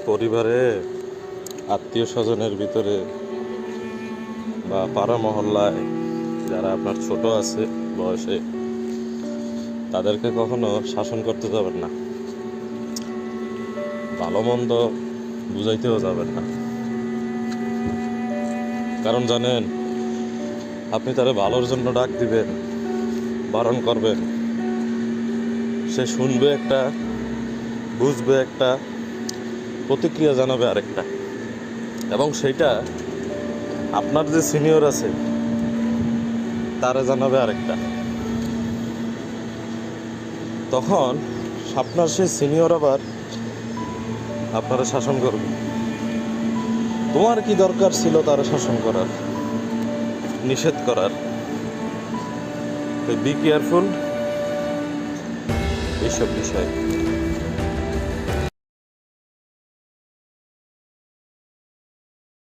পরিবারে, আত্মীয় স্বজনের ভিতরে বা পাড়া মহল্লায় যারা আপনার ছোট আছে বয়সে, তাদেরকে কখনো শাসন করতে যাবেন না, ভালো মন্দ বুঝাইতেও যাবেন না। কারণ জানেন, আপনি তারা ভালোর জন্য ডাক দিবেন, বারণ করবেন, সে শুনবে একটা, বুঝবে একটা, প্রতিক্রিয়া জানাবে আরেকটা, এবং সেইটা আপনার যে সিনিয়র আছে তারা জানাবে আরেকটা। তখন আপনার সেই সিনিয়র আবার আপনারা শাসন করবে। তোমার কি দরকার ছিল তারা শাসন করার, নিষেধ করার? বি কেয়ারফুল এইসব বিষয়।